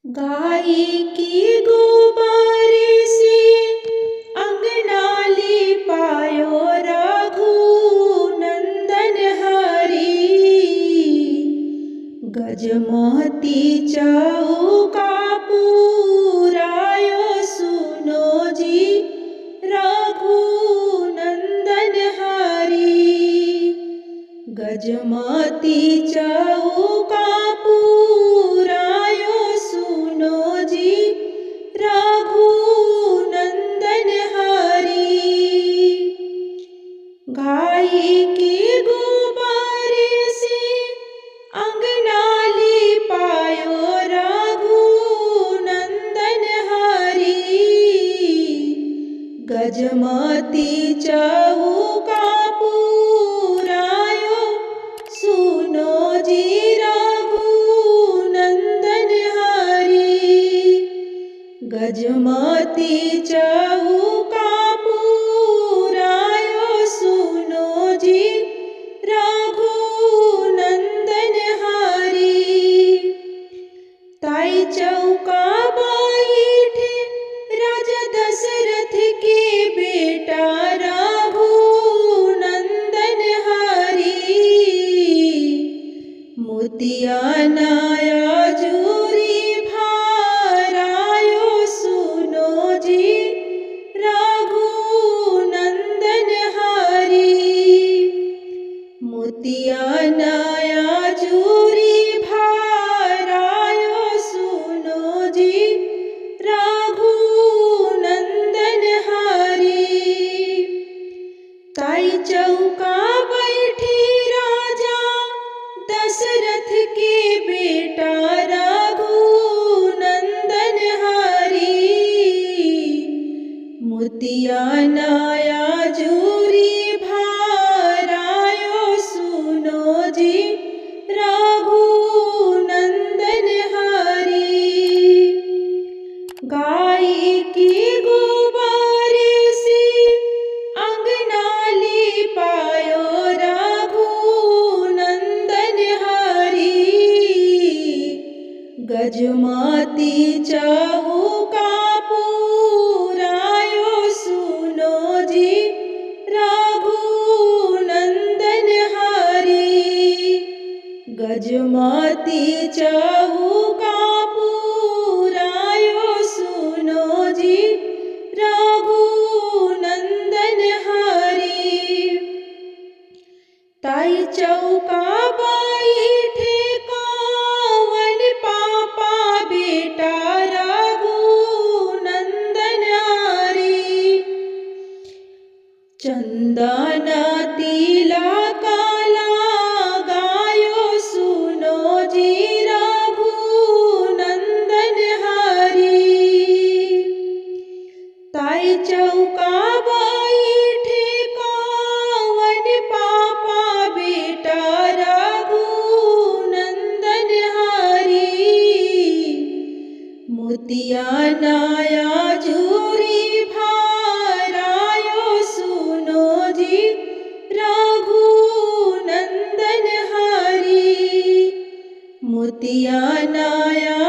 गाय की गोबर से अंगना लिपायो रघु नंदन हरी। गजमोती चौका पुरायो सुनो जी रघु नंदन हरी। गजमोती चौका पुरायो सुनो जी रघु नंदन हरी। गाय के गोबर से अंगना लिपायो रघु नंदन हरी। गजमोती चौका पुरायो सुनो जी रघु नंदन हरी। गजमोती चौका पुरायो सुनो जी रघु नंदन हरी। ताई चौका बैठे राजा दशरथ के बेटा रघु नंदन हरी। मोतिया नया जूरी भरायो सुनो जी रघु नंदन हरी। मोतिया नया जूरी भरायो सुनो जी रघु नंदन हरी। ताई चौका बैठी राजा दशरथ के बेटा रघु नंदन हरी। मोतिया नया जूरी भरायो सुनो जी रघु नंदन हरी। गाय की गोबर से अंगना लिपायो रघु नंदन हरी। गजमोती चौका पुरायो सुनो जी रघु नंदन हरी। गजमोती चौका पुरायो सुनो जी रघु नंदन हरी। ताई चौका बैठे कौन पापा बेटा रघु नंदन हरी। चंदन तिलक लगायो सुनो जी रघु नंदन हरी। ताई चौका बैठे कौन पापा बेटा रघु नंदन हरी। मोतिया नया जूरी भरायो सुनो जी रघु नंदन हरी। मोतिया नया